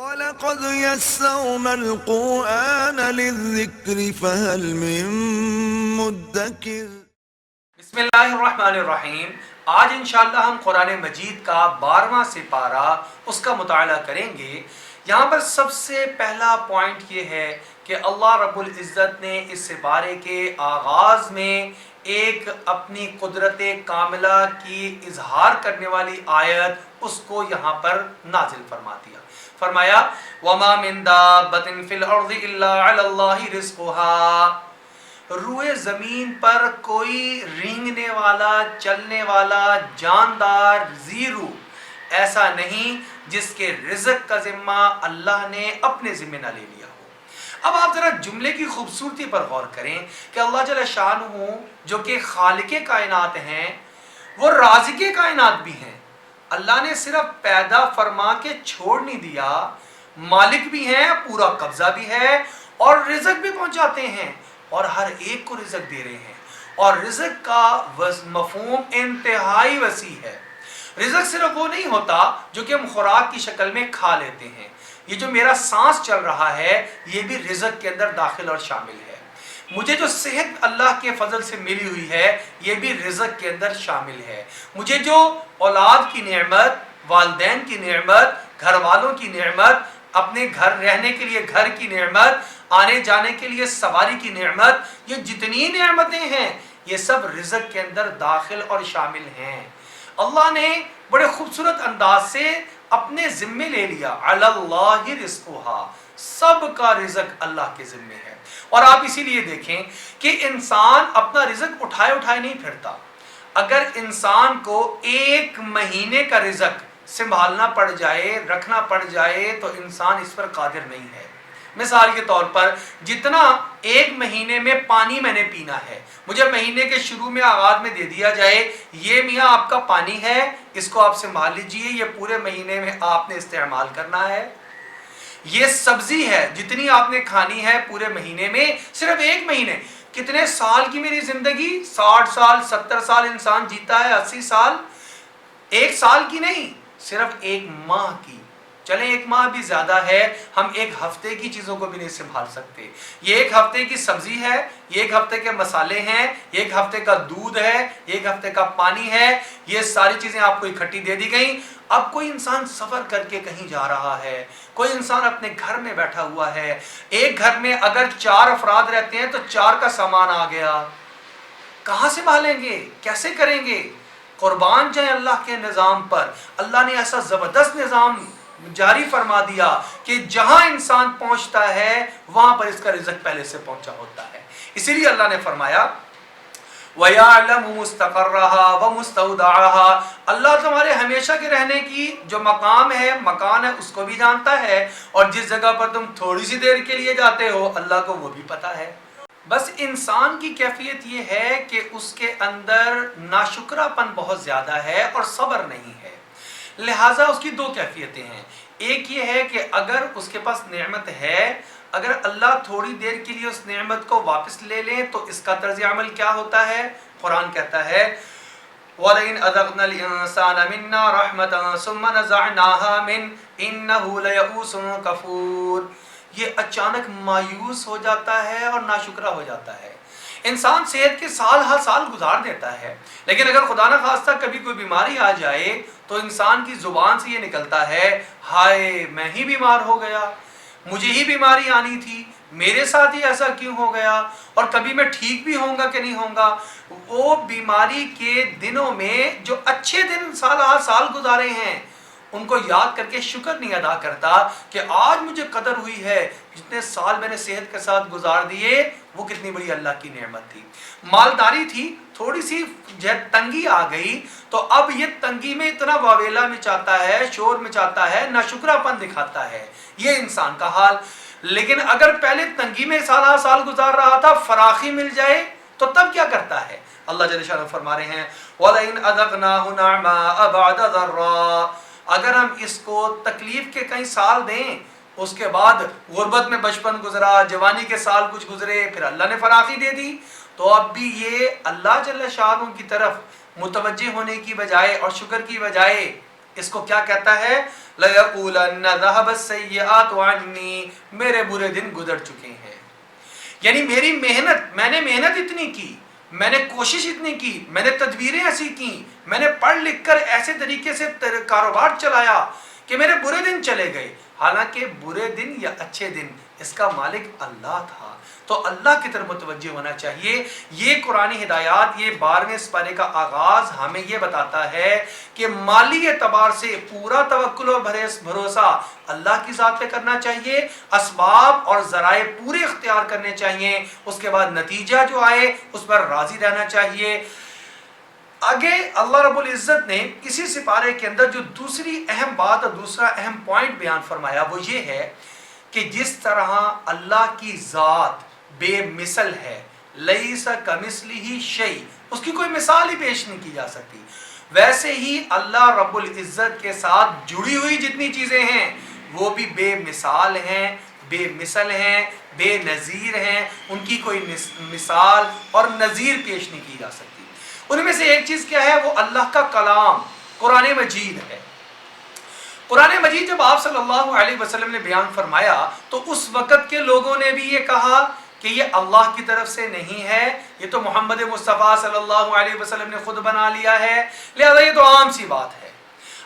وَلَقَدْ يَسَّرْنَا الْقُرْآنَ لِلذِّكْرِ فَهَلْ مِن مُّدَّكِرٍ۔ بسم اللہ الرحمن الرحیم۔ آج انشاءاللہ ہم قرآن مجید کا 12واں سپارہ اس کا مطالعہ کریں گے۔ یہاں پر سب سے پہلا پوائنٹ یہ ہے کہ اللہ رب العزت نے اس سپارے کے آغاز میں ایک اپنی قدرت کاملہ کی اظہار کرنے والی آیت اس کو یہاں پر نازل فرما دیا۔ فرمایا وَمَا مِن دَابَّةٍ فِي الْأَرْضِ إِلَّا عَلَى اللَّهِ رِزْقُهَا، روئے زمین پر کوئی رینگنے والا، چلنے والا، جاندار، زیرو ایسا نہیں جس کے رزق کا ذمہ اللہ نے اپنے ذمہ نہ لے لیا ہو۔ اب آپ ذرا جملے کی خوبصورتی پر غور کریں کہ اللہ جل شانہ جو کہ خالق کائنات ہیں وہ رازق کائنات بھی ہیں۔ اللہ نے صرف پیدا فرما کے چھوڑ نہیں دیا، مالک بھی ہیں، پورا قبضہ بھی ہے اور رزق بھی پہنچاتے ہیں اور ہر ایک کو رزق دے رہے ہیں، اور رزق کا مفہوم انتہائی وسیع ہے۔ رزق صرف وہ نہیں ہوتا جو کہ ہم خوراک کی شکل میں کھا لیتے ہیں، یہ جو میرا سانس چل رہا ہے یہ بھی رزق کے اندر داخل اور شامل ہے۔ مجھے جو صحت اللہ کے فضل سے ملی ہوئی ہے یہ بھی رزق کے اندر شامل ہے۔ مجھے جو اولاد کی نعمت، والدین کی نعمت، گھر والوں کی نعمت، اپنے گھر رہنے کے لیے گھر کی نعمت، آنے جانے کے لیے سواری کی نعمت، یہ جتنی نعمتیں ہیں یہ سب رزق کے اندر داخل اور شامل ہیں۔ اللہ نے بڑے خوبصورت انداز سے اپنے ذمے لے لیا، علی اللہ رزقھا، سب کا رزق اللہ کے ذمے ہے۔ اور آپ اسی لیے دیکھیں کہ انسان اپنا رزق اٹھائے نہیں پھرتا۔ اگر انسان کو ایک مہینے کا رزق سنبھالنا پڑ جائے، رکھنا پڑ جائے تو انسان اس پر قادر نہیں ہے۔ مثال کے طور پر جتنا ایک مہینے میں پانی میں نے پینا ہے، مجھے مہینے کے شروع میں آغاز میں دے دیا جائے یہ میاں آپ کا پانی ہے، اس کو آپ سنبھال لیجئے، یہ پورے مہینے میں آپ نے استعمال کرنا ہے۔ یہ سبزی ہے جتنی آپ نے کھانی ہے پورے مہینے میں، صرف ایک مہینے۔ کتنے سال کی میری زندگی؟ 60 سال، 70 سال انسان جیتا ہے، 80 سال، ایک سال کی نہیں، صرف ایک ماہ کی۔ چلیں ایک ماہ بھی زیادہ ہے، ہم ایک ہفتے کی چیزوں کو بھی نہیں سنبھال سکتے۔ یہ ایک ہفتے کی سبزی ہے، یہ ایک ہفتے کے مسالے ہیں، یہ ایک ہفتے کا دودھ ہے، یہ ایک ہفتے کا پانی ہے، یہ ساری چیزیں آپ کو اکٹھی دے دی گئیں۔ اب کوئی انسان سفر کر کے کہیں جا رہا ہے، کوئی انسان اپنے گھر میں بیٹھا ہوا ہے، ایک گھر میں اگر 4 افراد رہتے ہیں تو 4 کا سامان آ گیا، کہاں سے سنبھالیں گے؟ کیسے کریں گے؟ قربان جائیں اللہ کے نظام پر۔ اللہ نے ایسا زبردست نظام جاری فرما دیا کہ جہاں انسان پہنچتا ہے وہاں پر اس کا رزق پہلے سے پہنچا ہوتا ہے۔ اسی لیے اللہ نے فرمایا وَيَعْلَمُ مُسْتَقَرَّهَا وَمُسْتَوْدَعَهَا، اللہ تمہارے ہمیشہ کے رہنے کی جو مقام ہے، مکان ہے، اس کو بھی جانتا ہے، اور جس جگہ پر تم تھوڑی سی دیر کے لیے جاتے ہو اللہ کو وہ بھی پتا ہے۔ بس انسان کی کیفیت یہ ہے کہ اس کے اندر ناشکرہ پن بہت زیادہ ہے اور صبر نہیں ہے، لہٰذا اس کی 2 کیفیتیں ہیں۔ ایک یہ ہے کہ اگر اس کے پاس نعمت ہے، اگر اللہ تھوڑی دیر کے لیے اس نعمت کو واپس لے لیں تو اس کا طرز عمل کیا ہوتا ہے؟ قرآن کہتا ہے وَلَئِنْ أَذَقْنَا الْإِنسَانَ مِنَّا رَحْمَةً ثُمَّ نَزَعْنَاهَا مِنْهُ إِنَّهُ لَيَئُوسٌ كَفُورٌ، یہ اچانک مایوس ہو جاتا ہے اور ناشکرہ ہو جاتا ہے۔ انسان صحت کے سال ہر سال گزار دیتا ہے، لیکن اگر خدا نہ خواستہ کبھی کوئی بیماری آ جائے تو انسان کی زبان سے یہ نکلتا ہے ہائے میں ہی بیمار ہو گیا، مجھے ہی بیماری آنی تھی، میرے ساتھ ہی ایسا کیوں ہو گیا، اور کبھی میں ٹھیک بھی ہوں گا کہ نہیں ہوں گا۔ وہ بیماری کے دنوں میں جو اچھے دن سال ہر سال گزارے ہیں ان کو یاد کر کے شکر نہیں ادا کرتا کہ آج مجھے قدر ہوئی ہے، جتنے سال میں نے صحت کے ساتھ گزار دیے وہ کتنی بڑی اللہ کی نعمت تھی۔ مالداری تھی، تھوڑی سی تنگی آ گئی تو اب یہ تنگی میں اتنا واویلا مچاتا ہے، شور مچاتا ہے، ناشکرہ پن دکھاتا ہے، یہ انسان کا حال۔ لیکن اگر پہلے تنگی میں سال ہر سال گزار رہا تھا، فراخی مل جائے تو تب کیا کرتا ہے؟ اللہ جل شانہ فرما رہے ہیں وَلَئِنْ أَذَقْنَاهُ نَعْمَاءَ بَعْدَ ضَرَّاءَ، اگر ہم اس کو تکلیف کے کئی سال دیں، اس کے بعد غربت میں بچپن گزرا، جوانی کے سال کچھ گزرے، پھر اللہ نے فراخی دے دی، تو اب بھی یہ اللہ جل شانہ کی طرف متوجہ ہونے کی بجائے اور شکر کی بجائے اس کو کیا کہتا ہے؟ لَيَقُولَنَّ ذَهَبَ السَّيِّئَاتُ عَنِّي، میرے برے دن گزر چکے ہیں. یعنی میری محنت، میں نے محنت اتنی کی، میں نے کوشش اتنی کی، میں نے تدبیریں ایسی کی، میں نے پڑھ لکھ کر ایسے طریقے سے کاروبار چلایا کہ میرے برے دن چلے گئے. حالانکہ برے دن یا اچھے دن اس کا مالک اللہ تھا. تو اللہ کی طرف متوجہ ہونا چاہیے. یہ قرآنی ہدایات، یہ 12ویں سپارے کا آغاز ہمیں یہ بتاتا ہے کہ مالی اعتبار سے پورا توکل اور بھروسہ اللہ کی ذات پہ کرنا چاہیے، اسباب اور ذرائع پورے اختیار کرنے چاہیے، اس کے بعد نتیجہ جو آئے اس پر راضی رہنا چاہیے. آگے اللہ رب العزت نے اسی سپارے کے اندر جو دوسری اہم بات اور دوسرا اہم پوائنٹ بیان فرمایا وہ یہ ہے کہ جس طرح اللہ کی ذات بے مثل ہے، لیس کمثلہ شیء، اس کی کوئی مثال ہی پیش نہیں کی جا سکتی، ویسے ہی اللہ رب العزت کے ساتھ جڑی ہوئی جتنی چیزیں ہیں وہ بھی بے مثال ہیں، بے مثل ہیں، بے نظیر ہیں. ان کی کوئی مثال اور نظیر پیش نہیں کی جا سکتی. ان میں سے ایک چیز کیا ہے؟ وہ اللہ کا کلام قرآن مجید ہے. قرآن مجید جب آپ صلی اللہ علیہ وسلم نے بیان فرمایا تو اس وقت کے لوگوں نے بھی یہ کہا کہ یہ اللہ کی طرف سے نہیں ہے، یہ تو محمد مصطفیٰ صلی اللہ علیہ وسلم نے خود بنا لیا ہے، لہذا یہ تو عام سی بات ہے.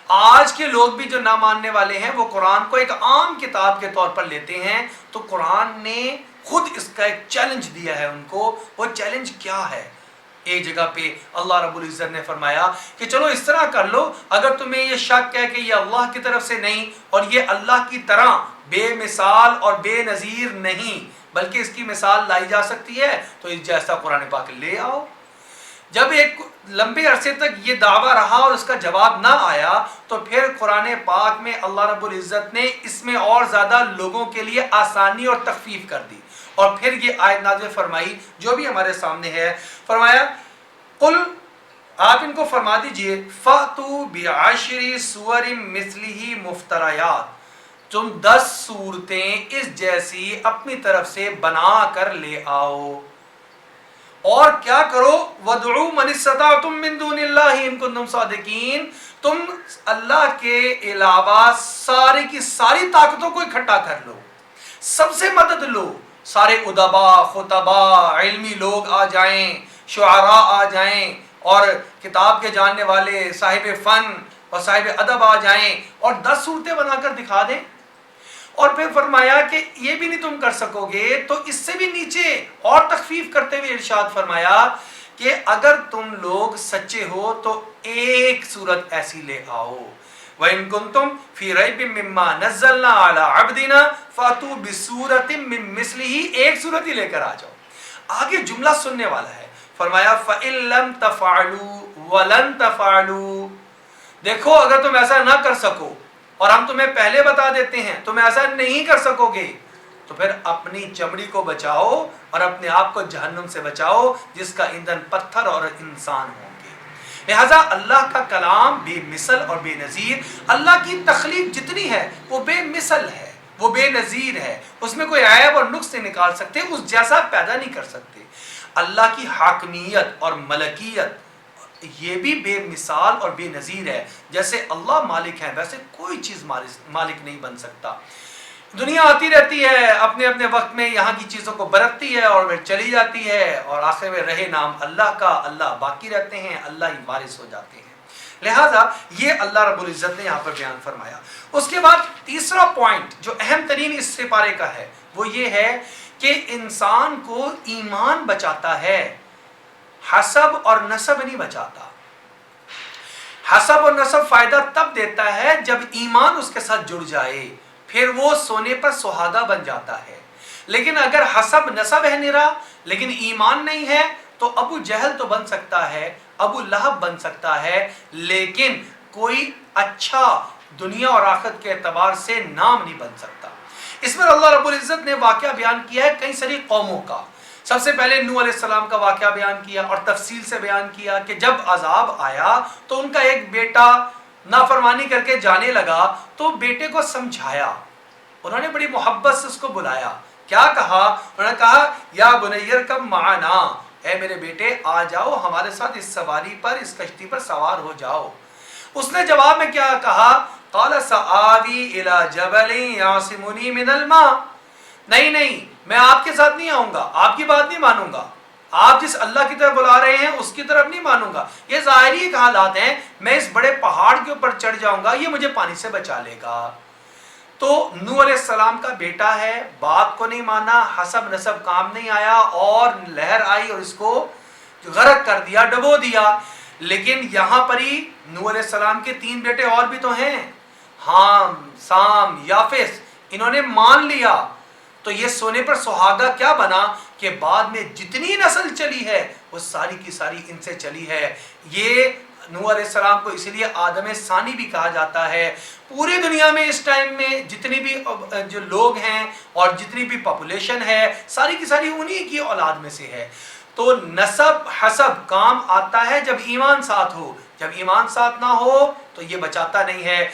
آج کے لوگ بھی جو نہ ماننے والے ہیں وہ قرآن کو ایک عام کتاب کے طور پر لیتے ہیں. تو قرآن نے خود اس کا ایک چیلنج دیا ہے ان کو. وہ چیلنج کیا ہے؟ ایک جگہ پہ اللہ رب العزت نے فرمایا کہ چلو اس طرح کر لو، اگر تمہیں یہ شک ہے کہ یہ اللہ کی طرف سے نہیں اور یہ اللہ کی طرح بے مثال اور بے نظیر نہیں بلکہ اس کی مثال لائی جا سکتی ہے تو اس جیسا قرآن پاک لے آؤ. جب ایک لمبے عرصے تک یہ دعویٰ رہا اور اس کا جواب نہ آیا تو پھر قرآن پاک میں اللہ رب العزت نے اس میں اور زیادہ لوگوں کے لیے آسانی اور تخفیف کر دی اور پھر یہ آیت نازل فرمائی جو بھی ہمارے سامنے ہے. فرمایا قل، آپ ان کو فرما دیجئے، فَأْتُوا بِعَشْرِ سُوَرٍ مِثْلِهِ مُفْتَرَيَاتٍ، تم 10 صورتیں اس جیسی اپنی طرف سے بنا کر لے آؤ. اور کیا کرو؟ وَادْعُوا مَنِ اسْتَطَعْتُم مِّن دُونِ اللَّهِ إِن كُنتُمْ صَادِقِينَ، تم اللہ کے علاوہ ساری کی ساری طاقتوں کو اکٹھا کر لو، سب سے مدد لو. سارے ادبا، خطبا، علمی لوگ آ جائیں، شعراء آ جائیں اور کتاب کے جاننے والے صاحب فن اور صاحب ادب آ جائیں اور 10 صورتیں بنا کر دکھا دیں. اور پھر فرمایا کہ یہ بھی نہیں تم کر سکو گے تو اس سے بھی نیچے اور تخفیف کرتے ہوئے ارشاد فرمایا کہ اگر تم لوگ سچے ہو تو ایک صورت ایسی لے آؤ. وَإِن كُنتُمْ فِي رَيْبٍ مِّمَّا نَزَّلْنَا عَلَىٰ عَبْدِنَا فَأْتُوا بِسُورَةٍ مِّن مِّثْلِهِ، ایک صورت ہی لے کر آ جاؤ. آگے جملہ سننے والا ہے. فرمایا فَإِن لَّمْ تَفْعَلُوا وَلَن تَفْعَلُوا، دیکھو اگر تم ایسا نہ کر سکو اور ہم تمہیں پہلے بتا دیتے ہیں تم ایسا نہیں کر سکو گے تو پھر اپنی چمڑی کو بچاؤ اور اپنے آپ کو جہنم سے بچاؤ جس کا ایندھن پتھر اور انسان ہوں گے. لہذا اللہ کا کلام بے مثل اور بے نظیر، اللہ کی تخلیق جتنی ہے وہ بے مثل ہے، وہ بے نظیر ہے، اس میں کوئی عیب اور نقص نہیں نکال سکتے، اس جیسا پیدا نہیں کر سکتے. اللہ کی حاکمیت اور ملکیت یہ بھی بے مثال اور بے نظیر ہے. جیسے اللہ مالک ہے ویسے کوئی چیز مالک نہیں بن سکتا. دنیا آتی رہتی ہے، اپنے اپنے وقت میں یہاں کی چیزوں کو برتتی ہے اور پھر چلی جاتی ہے اور آخر میں رہے نام اللہ کا، اللہ باقی رہتے ہیں، اللہ ہی وارث ہو جاتے ہیں. لہذا یہ اللہ رب العزت نے یہاں پر بیان فرمایا. اس کے بعد تیسرا پوائنٹ جو اہم ترین اس سپارے کا ہے وہ یہ ہے کہ انسان کو ایمان بچاتا ہے، حسب اور نسب نہیں بچاتا. حسب اور نسب فائدہ تب دیتا ہے جب ایمان اس کے ساتھ جڑ جائے، پھر وہ سونے پر سہاگا بن جاتا ہے. لیکن اگر حسب نسب ہے نرا لیکن ایمان نہیں ہے تو ابو جہل تو بن سکتا ہے، ابو لہب بن سکتا ہے، لیکن کوئی اچھا دنیا اور آخرت کے اعتبار سے نام نہیں بن سکتا. اس میں اللہ رب العزت نے واقعہ بیان کیا ہے کئی ساری قوموں کا. سب سے پہلے نوح علیہ السلام کا واقعہ بیان کیا اور تفصیل سے بیان کیا کہ جب عذاب آیا تو ان کا ایک بیٹا نافرمانی کر کے جانے لگا تو بیٹے کو سمجھایا، انہوں نے بڑی محبت سے اس کو بلایا. کیا کہا؟ انہوں نے کہا یا بنی ارکب معنا، اے میرے بیٹے آ جاؤ ہمارے ساتھ اس سواری پر، اس کشتی پر سوار ہو جاؤ. اس نے جواب میں کیا کہا؟ قال سآوی الی جبل یعصمنی من الماء، نہیں نہیں میں آپ کے ساتھ نہیں آؤں گا، آپ کی بات نہیں مانوں گا، آپ جس اللہ کی طرف بلا رہے ہیں اس کی طرف نہیں مانوں گا، یہ ظاہری ایک حالات ہیں، میں اس بڑے پہاڑ کے اوپر چڑھ جاؤں گا، یہ مجھے پانی سے بچا لے گا۔ تو نوح علیہ السلام کا بیٹا ہے، باپ کو نہیں مانا، حسب نسب کام نہیں آیا، اور لہر آئی اور اس کو غرق کر دیا، ڈبو دیا۔ لیکن یہاں پر ہی نوح علیہ السلام کے 3 بیٹے اور بھی تو ہیں، حام، سام، یافس، انہوں نے مان لیا۔ تو یہ سونے پر سہاگا کیا بنا کہ بعد میں جتنی نسل چلی ہے وہ ساری کی ساری ان سے چلی ہے۔ یہ نوح علیہ السلام کو اس لیے آدم ثانی بھی کہا جاتا ہے۔ پوری دنیا میں اس ٹائم میں جتنی بھی جو لوگ ہیں اور جتنی بھی پاپولیشن ہے ساری کی ساری انہی کی اولاد میں سے ہے۔ تو نسب حسب کام آتا ہے جب ایمان ساتھ ہو، جب ایمان ساتھ نہ ہو تو یہ بچاتا نہیں ہے۔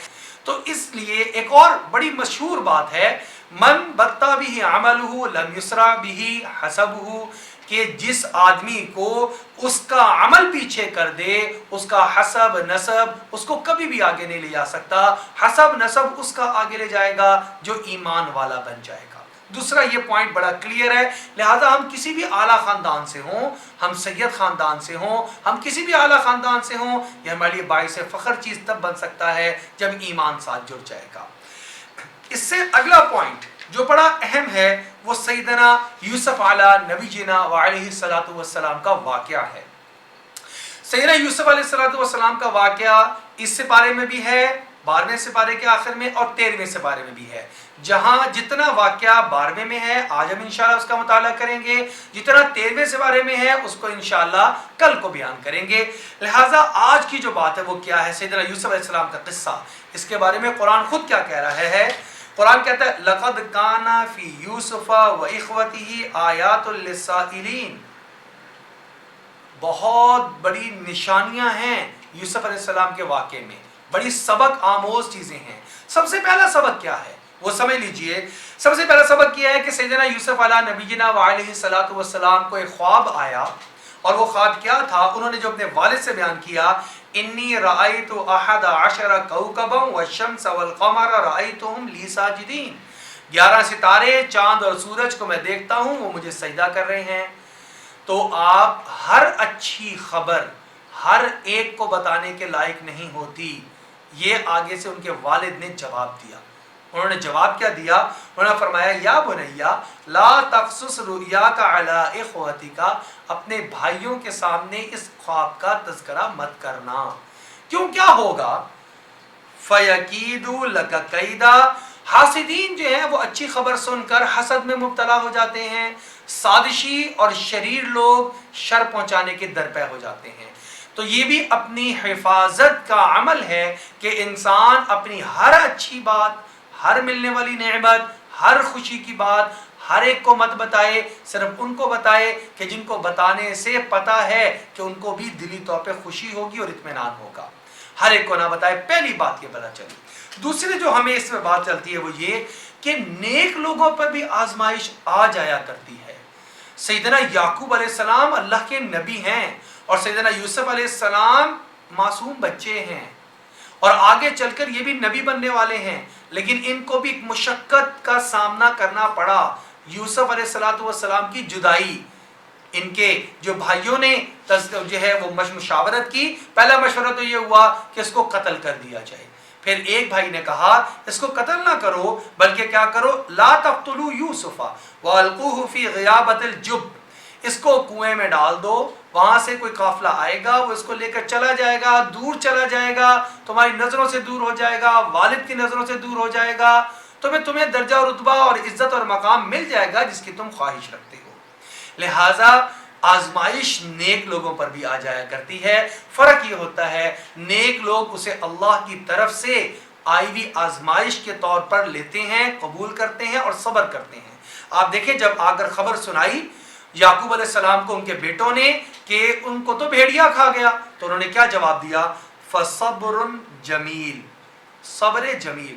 تو اس لیے ایک اور بڑی مشہور بات ہے، من بطا بھی عملہ لم یسرع بھی حسبہ، کہ جس آدمی کو اس کا عمل پیچھے کر دے اس کا حسب نسب اس کو کبھی بھی آگے نہیں لے جا سکتا۔ حسب نسب اس کا آگے لے جائے گا جو ایمان والا بن جائے گا۔ دوسرا یہ پوائنٹ بڑا کلیئر ہے، لہذا ہم کسی بھی اعلیٰ خاندان سے ہوں، ہم سید خاندان سے ہوں، ہم کسی بھی اعلیٰ خاندان سے ہوں، یہ ہمارے لیے باعث فخر چیز تب بن سکتا ہے جب ایمان ساتھ جڑ جائے گا۔ اس سے اگلا پوائنٹ جو بڑا اہم ہے وہ سیدنا یوسف علی نبی جینا وعلیہ السلام کا واقعہ ہے۔ سیدنا یوسف علیہ السلام کا واقعہ اس سپارے میں بھی ہے، 12ویں سپارے کے آخر میں، اور 13ویں سپارے میں بھی ہے۔ جہاں جتنا واقعہ 12ویں میں ہے آج ہم انشاءاللہ اس کا مطالعہ کریں گے، جتنا 13ویں سپارے میں ہے اس کو انشاءاللہ کل کو بیان کریں گے۔ لہٰذا آج کی جو بات ہے وہ کیا ہے؟ سیدنا یوسف علیہ السلام کا قصہ، اس کے بارے میں قرآن خود کیا کہہ رہا ہے؟ قرآن کہتا ہے لَقَدْ كَانَ فِي يُوسُفَ وَإِخْوَتِهِ آيَاتٌ لِلسَّائِلِينَ، بہت بڑی نشانیاں ہیں یوسف علیہ السلام کے واقعے میں، بڑی سبق آموز چیزیں ہیں۔ سب سے پہلا سبق کیا ہے وہ سمجھ لیجئے۔ سب سے پہلا سبق یہ ہے کہ سیدنا یوسف علیہ نبینا وعلیہ السلام کو ایک خواب آیا، اور وہ خواب کیا تھا؟ انہوں نے جو اپنے والد سے بیان کیا، انی رأیت احد عشر کوکبا والشمس والقمر رأیتهم لی ساجدین، 11 ستارے، چاند اور سورج کو میں دیکھتا ہوں وہ مجھے سجدہ کر رہے ہیں۔ تو آپ ہر اچھی خبر ہر ایک کو بتانے کے لائق نہیں ہوتی، یہ آگے سے ان کے والد نے جواب دیا۔ انہوں نے جواب کیا دیا؟ انہوں نے فرمایا یا بنیا لا تقصص رؤیاک علی اخوتک، اپنے بھائیوں کے سامنے اس خواب کا تذکرہ مت کرنا، کیوں کیا ہوگا؟ فیکیدوا لک کیدا، حاسدین جو ہیں وہ اچھی خبر سن کر حسد میں مبتلا ہو جاتے ہیں، سازشی اور شریر لوگ شر پہنچانے کے درپے ہو جاتے ہیں۔ تو یہ بھی اپنی حفاظت کا عمل ہے کہ انسان اپنی ہر اچھی بات، ہر ملنے والی نعمت، ہر خوشی کی بات ہر ایک کو مت بتائے، صرف ان کو بتائے کہ جن کو بتانے سے پتہ ہے کہ ان کو بھی دلی طور پہ خوشی ہوگی اور اطمینان ہوگا، ہر ایک کو نہ بتائے۔ پہلی بات یہ پتہ چلی۔ دوسری جو ہمیں اس میں بات چلتی ہے وہ یہ کہ نیک لوگوں پر بھی آزمائش آ جایا کرتی ہے۔ سیدنا یعقوب علیہ السلام اللہ کے نبی ہیں، اور سیدنا یوسف علیہ السلام معصوم بچے ہیں، اور آگے چل کر یہ بھی نبی بننے والے ہیں، لیکن ان کو بھی ایک مشقت کا سامنا کرنا پڑا۔ یوسف علیہ السلام کی جدائی، ان کے جو بھائیوں نے جو ہے وہ مشاورت کی، پہلا مشورہ تو یہ ہوا کہ اس کو قتل کر دیا جائے۔ پھر ایک بھائی نے کہا اس کو قتل نہ کرو بلکہ کیا کرو، لا تقتلوا یوسف والقوہ فی غیابۃ الجب، اس کو کنویں میں ڈال دو، وہاں سے کوئی قافلہ آئے گا وہ اس کو لے کر چلا جائے گا، دور چلا جائے گا، تمہاری نظروں سے دور ہو جائے گا، والد کی نظروں سے دور ہو جائے گا، تمہیں درجہ اور رتبہ اور عزت اور مقام مل جائے گا جس کی تم خواہش رکھتے ہو۔ لہٰذا آزمائش نیک لوگوں پر بھی آ جایا کرتی ہے، فرق یہ ہوتا ہے نیک لوگ اسے اللہ کی طرف سے آئی ہوئی آزمائش کے طور پر لیتے ہیں، قبول کرتے ہیں اور صبر کرتے ہیں۔ آپ دیکھیں جب آ کر خبر سنائی یعقوب علیہ السلام کو ان کے بیٹوں نے کہ ان کو تو بھیڑیا کھا گیا، تو انہوں نے کیا جواب دیا؟ فصبر جمیل، صبر جمیل،